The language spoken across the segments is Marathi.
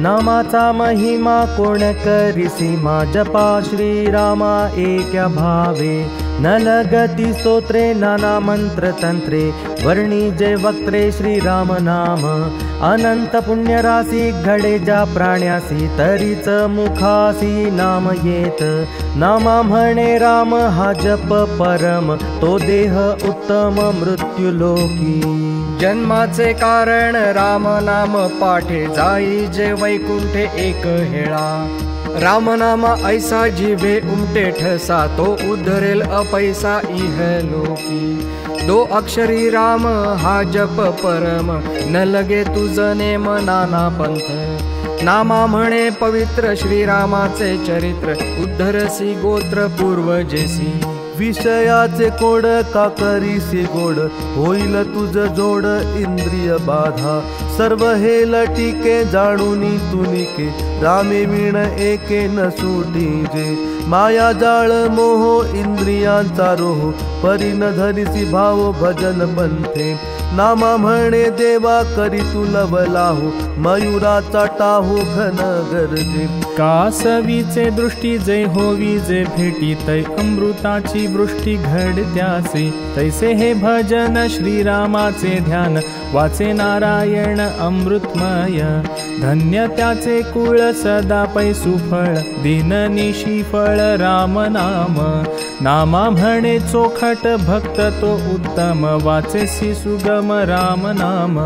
नामाचा महिमा कोण करिसी मा जपा श्रीरामा एक्या भावे न लगती स्तोत्रे नाना मंत्र तंत्रे वर्णी जय वक्त्रे श्रीराम नाम अनंत पुण्य राशी घडे ज्या प्राण्यासी तरीच मुखासी नाम येत नामा म्हणे राम हा जप परम तो देह उत्तम मृत्यू लोकी जन्माचे कारण राम नाम पाठे जाई जे वैकुंठे एक हेळा राम नामा ऐसा जिभे उमटे ठसा तो उद्धरेल अपैसा इह लोकी दो अक्षरी राम हा जप परम न लगे तुझ नेम नाना पंथ नामा म्हणे पवित्र श्रीरामाचे चरित्र उद्धरसी गोत्र पूर्वजेसी विषयाचे कोड का करीसी गोड होईल तुझ जोड इंद्रिय बाधा सर्व हे लटिके जाणूनी तुनिके रामे विण एके न सुटीजे माया जाळ मोह इंद्रियांचा रोह परी न धरिसी भाव भजन पंथे नामा म्हणे देवा करी तू लवलाहो मयुराचा टाहो घन गरजे कासवीचे दृष्टी जे होवी जे भेटी तै अमृताची वृष्टी घडत्यासी तैसे हे भजन श्रीरामाचे ध्यान वाचे नारायण अमृतमय धन्य त्याचे कुळ सदा पै सुफळ दिन निशी फळ राम नाम नामा म्हणे चोखट भक्त तो उत्तम वाचेसी सुगम राम नाम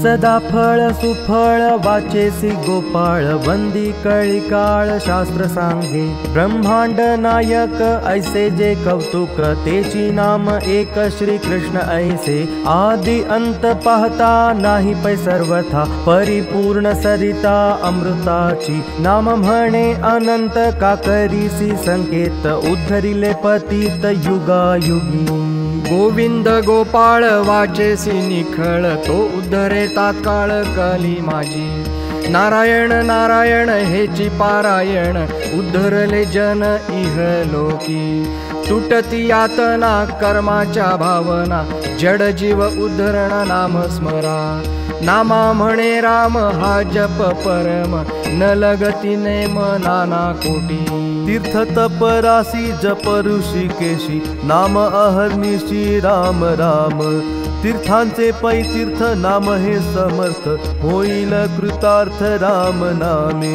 सदा फळ सुफळ वाचेसी गोपाळ वंदी कळी काळ शास्त्र सांगे ब्रह्मांड नायक ऐसे जे कौतुक तेची नाम एक श्री कृष्ण ऐसे आदि अंत पाहता नाही पै सर्वथा परिपूर्ण सरिता अमृताची नाम म्हणे अनंत काकरीसी संकेत उद्धरिले पतित युगायुगी गोविंद गोपाळ वाचेसी निखळ तो उद्धरे तात्काळ कली माझी नारायण नारायण हेची पारायण उद्धरले जन इह लोकी तुटती यातना कर्माच्या भावना जड जीव उद्धरण नाम स्मरा नामा म्हणे राम हा जप परम न लगती नेम नाना कोटी तीर्थ तपरासी जप ऋषिकेशी नाम अहर्निशी राम राम तीर्थांचे पै तीर्थ नाम हे समर्थ होईल कृतार्थ राम नामे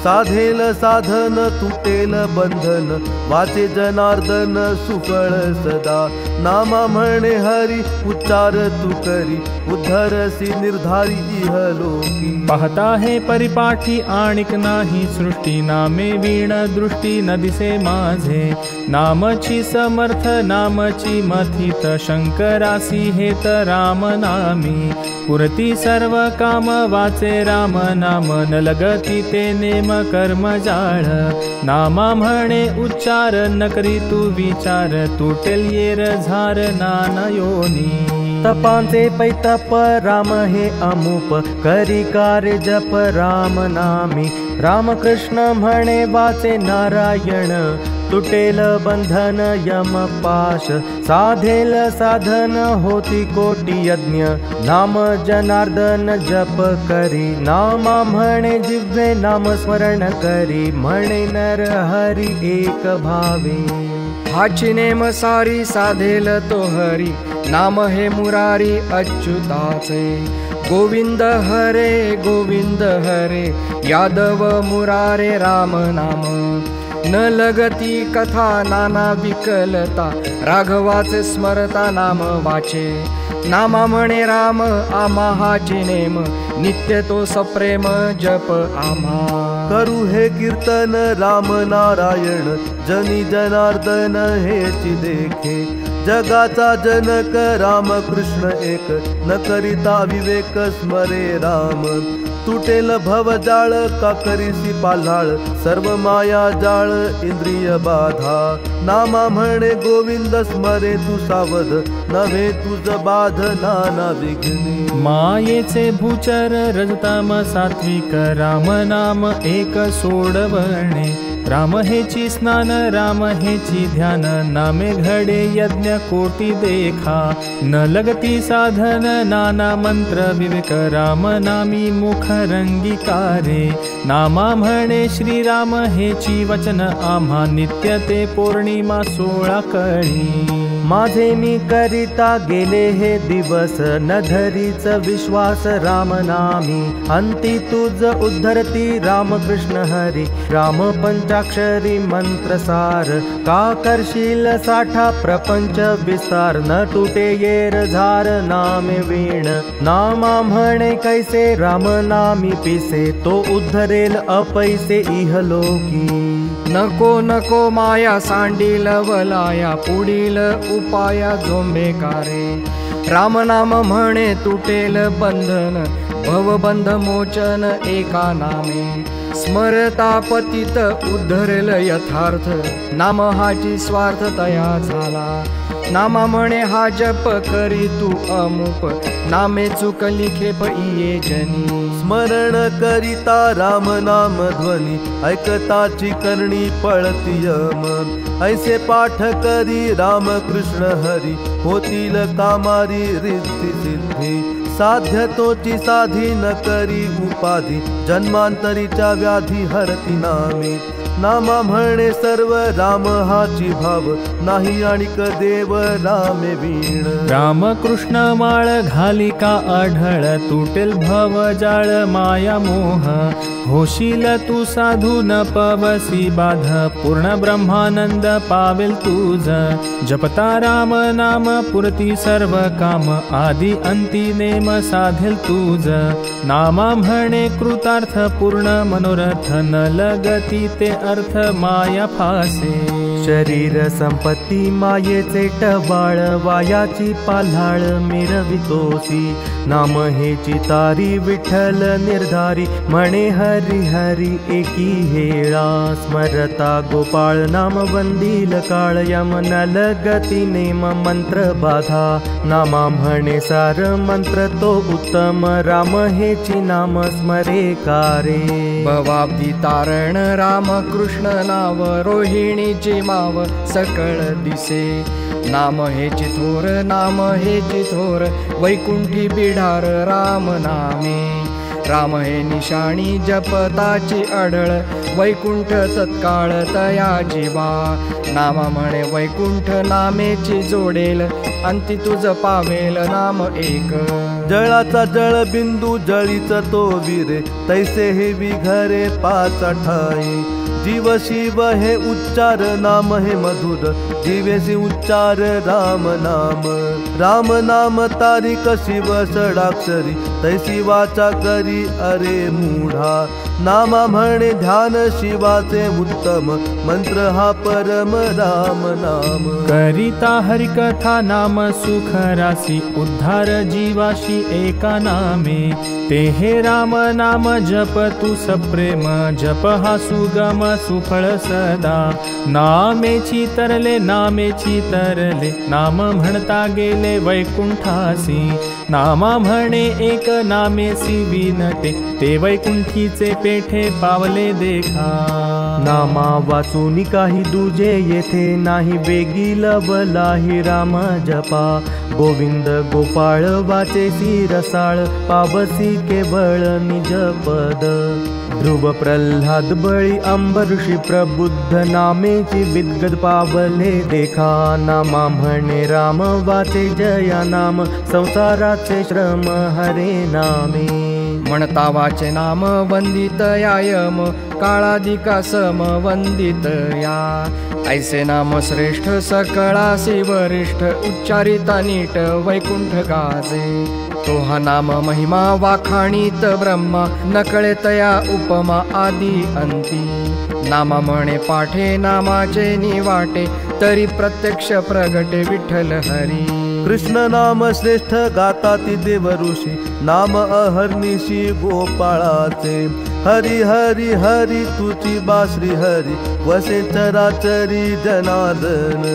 साधेल साधन तुटेल बंधन वाचे जनार्दन सुफळ सदा नामा म्हणे हरी उच्चार तू करी उद्धरसी निर्धारी इह लोकी पाहता हे परिपाठी आणिक नाही सृष्टी नामे वीण दृष्टी न दिसे माझे नामची समर्थ नामची मथित शंकरासी हेत राम नामी पुरती सर्व काम वाचे राम नाम न लगती ते नेम कर्म जाळ नामा म्हणे उच्चार न करी तू विचार तुटेल येर झार नाना योनी तपांचे पै तप राम हे अमूप करी कार्य जप राम नामी रामकृष्ण म्हणे वाचे नारायण तुटेल बंधन यम पाश साधेल साधन होती कोटी यज्ञ नाम जनार्दन जप करी नामा म्हणे जिव्हे नाम स्मरण करी म्हणे नर हरी एक भावे हाची नेम सारी साधेल तो हरी नाम हे मुरारी अच्युताचे गोविंद हरे यादव मुरारे राम नाम न लगती कथा नाना विकलता राघवाचे स्मरता नाम वाचे नामा म्हणे राम आम्हा हाची नेम नित्य तो सप्रेम जप आम्हा करू हे कीर्तन राम नारायण जनी जनार्दन हेची देखे जगाचा जनक राम कृष्ण एक न करिता विवेक स्मरे राम तुटेल भवजाळ का करीसी पाल्हाळ सर्व माया जाळ इंद्रिय बाधा नामा म्हणे गोविंद स्मरे तू सावध नव्हे तुझ बाध नाना विघ्ने मायेचे भूचर रजताम सात्विक राम नाम एक सोडवणे राम हेची स्नान राम हेची ध्यान नामे घडे यज्ञ कोटी देखा न लगती साधन नाना मंत्र विवेक राम नामी मुख रंगीकारे नामा म्हणे श्रीराम हेची वचन आम्हा नित्य ते पौर्णिमा 16 कळी माझे मी करिता गेले हे दिवस न धरीच विश्वास राम नामी अंती तुझ उद्धरती राम कृष्ण हरी राम पंचाक्षरी मंत्रसार का करशील साठा प्रपंच विस्तार न तुटे येर झार नामे वीण नामा म्हणे कैसे राम नामी पिसे तो उद्धरेल अपैसे इहलोकी नको नको माया सांडील वलाया पुढील उपाया झोंबेकारे राम नाम म्हणे तुटेल बंधन भवबंध मोचन एका नामे स्मरता पतित उद्धरेल यथार्थ नाम हाची स्वार्थ तया झाला नामा म्हणे हा जप करी तू अमुप नामे चुकली खेप इये जनी स्मरण करिता राम नाम ध्वनी ऐकताची करणी पळती यम ऐसे पाठ करी राम कृष्ण हरी होतील कामारी रिद्धी सिद्धी साध्य तोची साधी न करी उपाधी जन्मांतरीच्या व्याधी हरती नामी नामा म्हणे सर्व राम हाची भाव नाही आणिक देव रामे वीण राम कृष्ण माळ घालिका आढळ तुटेल भव जाळ माया मोह होशील तू साधू न पवसी बाध पूर्ण ब्रह्मानंद पावेल तुझ जपता राम नाम पुरती सर्व काम आदि अंती नेम साधेल तुझ नामा म्हणे कृतार्थ पूर्ण मनोरथ न लगती ते अर्थ माया फासे शरीर संपत्ती मायेचे टवाळ वायाची पाल्हाळ मिरवितोसी नाम हेची तारी विठ्ठल निर्धारी म्हणे हरी हरी एकी हेळा स्मरता गोपाळ नाम वंदील काळ यम न लगती नेम मंत्र बाधा नामा म्हणे सार मंत्र तो उत्तम राम हेची नाम स्मरे कारे भवाब्दी तारण राम कृष्ण नाव रोहिणीची माव सकळ दिसे नाम हेची थोर नाम हेची थोर वैकुंठी बिढार राम नामे राम हे निशाणी जपताची अढळ वैकुंठ तत्काळ तया जीवा नामा म्हणे वैकुंठ नामेची जोडेल अंती तुझ पावेल नाम एक जळाचा जळ बिंदू जळीच तो विरे तैसे हे विघरे 5 ठाई जीव शिव हे उच्चार नाम हे मधुर जीवेसी उच्चार राम नाम तारिक शिव षडाक्षरी तैसी वाचा करी अरे मूढा नामा म्हणे ध्यान शिवाचे उत्तम मंत्र हा परम राम नाम करिता हरिकथा नाम सुख रासी उद्धार जीवाशी एका नामे ते हे राम नाम जप तू सप्रेम जप हा सुगम सुफळ सदा नामेची तरले नाम म्हणता गेले वैकुंठासी नामा म्हणे एक नामेसी विनटे ते वैकुंठीचे पेठे पावले देखा नामा वाचून काही दुजे येथे नाही वेगी लबलाही राम जपा गोविंद गोपाळ वाचेसी रसाळ पावसी केवळ निज पद ध्रुव प्रल्हाद बळी अंबऋषी प्रबुद्ध नामेची विद्गद पावले देखा नामा म्हणे राम वाचे जया नाम संसाराचे श्रम हरे नामे म्हणता वाचे नाम वंदित यायम काळाधिका सम वंदित या ऐसे नाम श्रेष्ठ सकळासी वरिष्ठ उच्चारिता नीट वैकुंठ गाजे तो हा नाम महिमा वाखाणीत ब्रह्मा नकळे तया उपमा आदि अंती नामा म्हणे पाठे नामाचे निवाटे तरी प्रत्यक्ष प्रगटे विठ्ठल हरी कृष्ण नाम श्रेष्ठ गाता ती देव ऋषी नाम अहर्निशी गोपाळाचे हरी हरी हरी तुची बा श्री हरी वसे चराचरी जनार्दन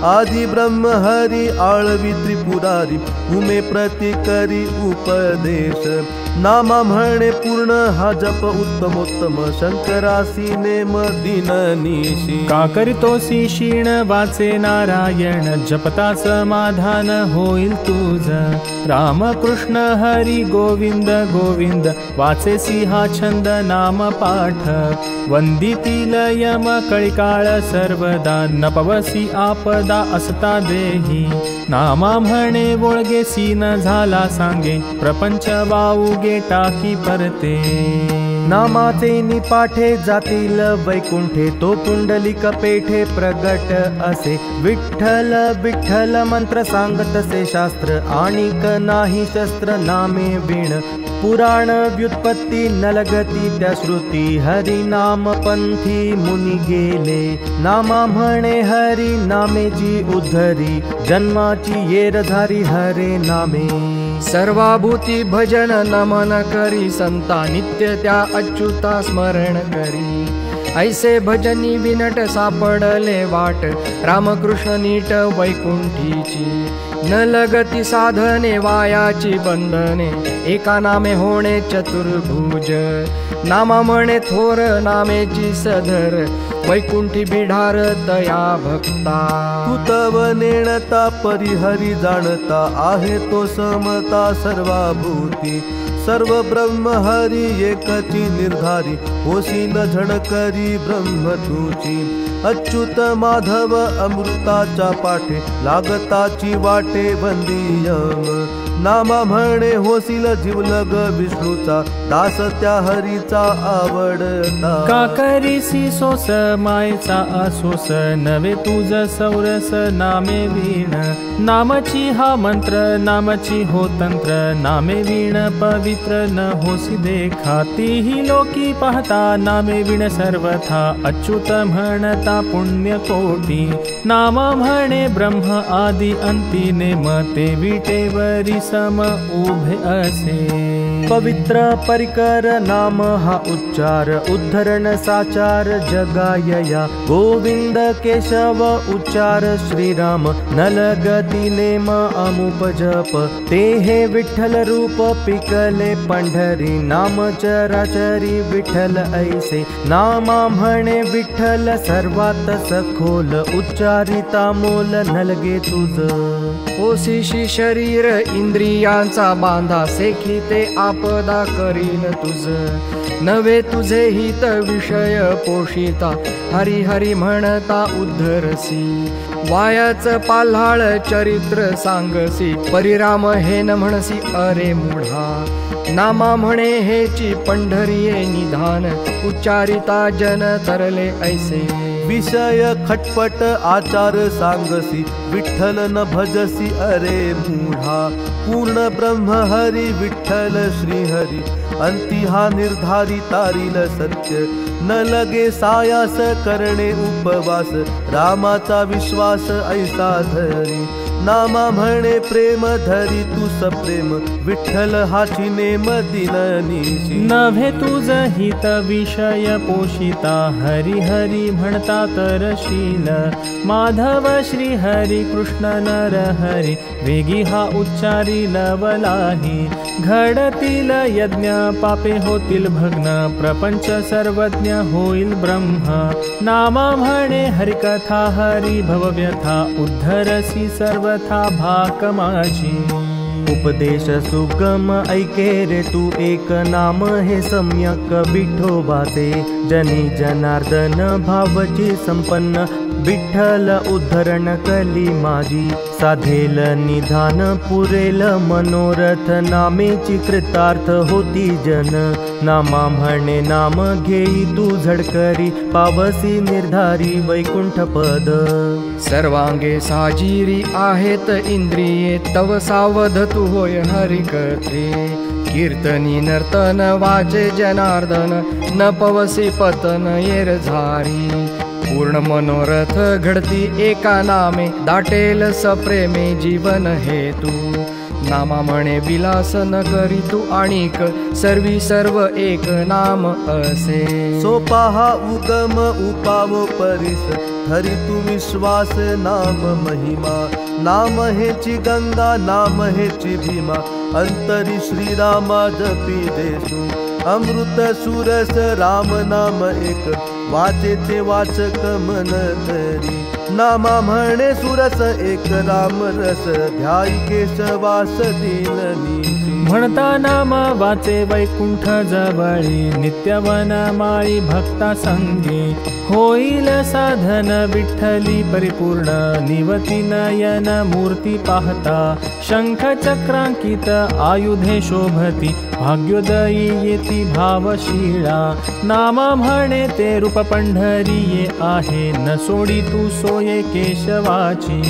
आदि ब्रह्म हरी आळवी त्रिपुरारी उमे प्रति करी उपदेश नामा म्हणे पूर्ण हा जप उत्तमोत्तम शंकरासी नेम दिननिशी का करीतोसी क्षीण वाचे नारायण जपता समाधान होईल तुझ राम कृष्ण हरी गोविंद गोविंद वाचेसी हा छंद नाम पाठ वंदितील यम कळिकाळ सर्वदा न पवसी आपदा असता देही नामा म्हणे वोळगेसी न झाला सांगे प्रपंच वाऊगे टाकी परते नामाचे निपाठे जातील वैकुंठे तो पुंडलिक पेठे प्रगट असे विठ्ठल विठ्ठल मंत्र सांगतसे शास्त्र आणिक नाही शस्त्र नामे वीण पुराण व्युत्पत्ती नलगती त्या श्रुती हरी नाम पंथी मुनी गेले नामा म्हणे हरी नामेची उद्धरी जन्माची येरधारी हरे नामे सर्वाभूती भजन नमन करी संता नित्य त्या अच्युता स्मरण करी ऐसे भजनी विनट सापडले वाट रामकृष्ण नीट वैकुंठीची न लगती साधने वायाची बंधने एका नामे होणे चतुर्भुज नामा म्हणे थोर नामेची सधर वैकुंठी बिढार तया भक्ता तू तव नेणता परिहरी जाणता आहे तो समता सर्वाभूती सर्व ब्रह्म हरी एकची निर्धारी होसी न झणकरी ब्रह्म तुची अच्युत माधव अमृताच्या पाठे लागताची वाटे वंदियम नामा म्हणे होसील जीवलग विष्णूचा दास त्या हरीचा आवडता का करीसी सोस मायेचा असोस नवे तुझ सौरस नामे वीण नामची हा मंत्र नामची हो तंत्र नामे वीण पवित्र न होसी देखा तीही लोकी पाहता नामे वीण सर्वथा अच्युत म्हणता पुण्य कोटी नाम म्हणे ब्रह्म आदि अंती नेम ते विटेवरी सम उभे असे पवित्र परिकर नाम हा उच्चार उद्धरण साचार जगायया गोविंद केशव उच्चार श्रीराम नलगती नेम अमुप जप ते हे विठ्ठल रूप पिकले पंढरी नाम चराचरी विठ्ठल ऐसे नामा म्हणे विठ्ठल सर्वात सखोल उच्चारिता मोल नलगे तुझ ओसीशी शरीर इंद्रियांचा बांधा सेखी ते आपदा करील तुझ नवे तुझे हित विषय पोषिता हरी हरी म्हणता उद्धरसी वायाच पाल्हाळ चरित्र सांगसी परिराम हे न म्हणसी अरे मूढा नामा म्हणे हेची पंढरीये निधान उच्चारिता जन तरले ऐसे विषय खटपट आचार सांगसी विठ्ठल न भजसी अरे मूढा पूर्ण ब्रह्म हरी विठ्ठल श्री हरी अंती हा निर्धारी तारील सत्य न लगे सायास करणे उपवास रामाचा विश्वास ऐसा धरी नामा म्हणे प्रेम धरी तू सप्रेम विठ्ठल हाची नेम दिननिशी नव्हे तुझ हित विषय पोषिता हरी हरी म्हणता तरशील माधव श्री हरी कृष्ण नर हरी वेगी हा उच्चारी लवलाही घडतील यज्ञ पापे होतील भग्न प्रपंच सर्वज्ञ होईल ब्रह्म नामा म्हणे हरिकथा हरी भवव्यथा उद्धरसी सर्वथा भाक माझी उपदेश सुगम ऐके रे तू एक नाम हे सम्यक विठोबाचे जनी जनार्दन भावची संपन्न विठ्ठल उद्धरण कली माझी साधेल निधान पुरेल मनोरथ नामेची कृतार्थ होती जन नामा म्हणे नाम घेई तू झडकरी पावसी निर्धारी वैकुंठ पद सर्वांगे साजिरी आहेत इंद्रिये तव सावध तू होय हरिकथे कीर्तनी नर्तन वाचे जनार्दन न पवसी पतन येर झारी पूर्ण मनोरथ घडती एका नामे दाटेल सप्रेमे जीवन हेतू नामा म्हणे विलास न करी तू आणिक, सर्वी सर्व एक नाम असे. सोपा हा उगम उपावो परीस, हरी तू विश्वास नाम महिमा. नाम हेची गंगा नाम हेची भीमा, अंतरी श्रीरामा जपी देसू. अमृत सुरस राम नाम एक, वाचेचे वाचक मन तरी. नामा म्हणे सुरस एक राम रस, ध्याई केशवास दीन. म्हणता नाम वाचे वैकुंठ जवळी, नित्यवन माळी भक्ता संगी. होईल साधन विठ्ठली परिपूर्ण, निवती नयन मूर्ती पाहता. शंख चक्रांकित आयुधे शोभती, भाग्योदयी येती भावशीळा. नामा म्हणे ते रूप पंढरीये आहे, न सोडी तू सोये केशवाची.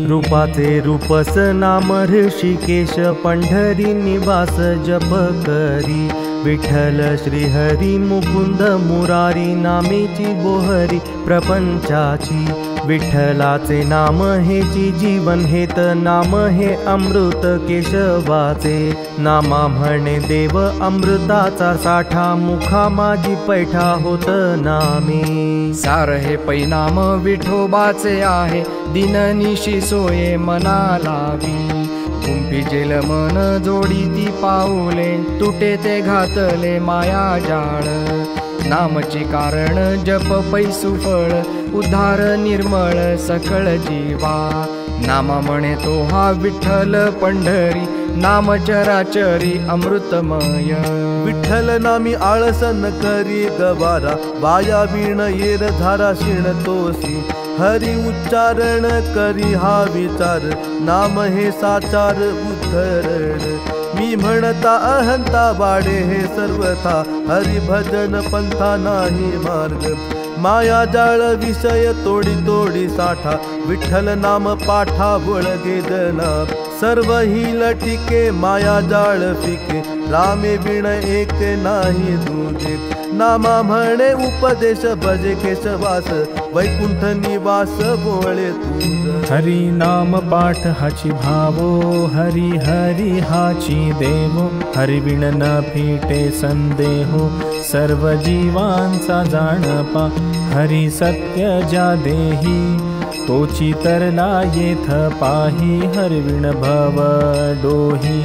रूपाचे रूपस नाम ऋषिकेश, पंढरी निवास जप करी. विठ्ठल श्रीहरी मुकुंद मुरारी, नामेची बोहरी प्रपंचाची. विठ्ठलाचे नाम हेची जीवन हेत, नाम हे अमृत केशवाचे. नामा म्हणे देव अमृताचा साठा, मुखा माझी पैठा होत नामे. सार हे पैनाम विठोबाचे आहे, दिननिशी सोये मना लावी. कुंभिजेल मन जोडी ती पाऊले, तुटे ते घातले माया जाळ. नामचे कारण जप पैसू फळ, उद्धार निर्मळ सकळ जीवा. नामा म्हणे तो हा विठ्ठल पंढरी, नाम चराचरी अमृतमय. विठ्ठल नामी आळस न करी गवारा, वाया वीण येर धारा शिण तोसी. हरी उच्चारण करी हा विचार, नाम हे साचार उद्धरण. मी म्हणता अहंता वाडे हे सर्वथा, हरी भजन पंथा नाही मार्ग. माया जाळ विषय तोडी तोडी साठा, विठ्ठल नाम पाठा वळगे जना. सर्व ही लटिके माया जाळ फिके, रामे विण एक नाही दुजे. नामा म्हणे उपदेश भजे केशवास, वैकुंठ निवास बोळे तुझ. हरी नाम पाठ हाची भावो, हरी हरी हाची देवो. हरी विण न फिटे संदेहो, सर्व जीवांचा जाणपा. हरी सत्य ज्या देही, तोची तरला येथ पाही. हरी विण भव डोही,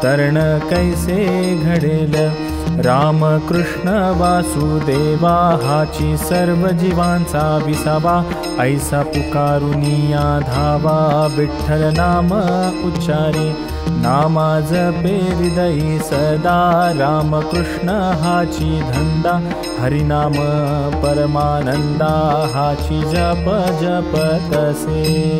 तरण कैसे घडेल. राम कृष्ण वासुदेवा, हाची सर्व जीवांचा विसावा. ऐसा पुकारुनिया धावा, विठ्ठल नाम उच्चारी. नामा जपे हृदयी सदा, राम कृष्ण हाची धंदा. हरिनाम परमानंदा, हाची जप जपतसे.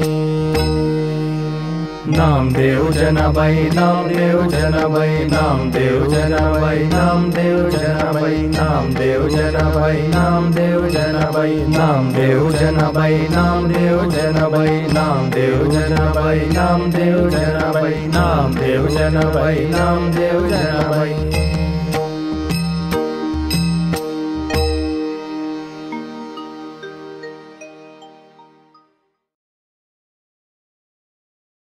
नामदेव जनाबाई, नामदेव जनाबाई, नामदेव जनाबाई, नामदेव जनाबाई, नामदेव जनाबाई, नामदेव जनाबाई, नामदेव जनाबाई, नामदेव जनाबाई, नामदेव जनाबाई, नामदेव जनाबाई, नामदेव जनाबाई, नामदेव जनाबाई.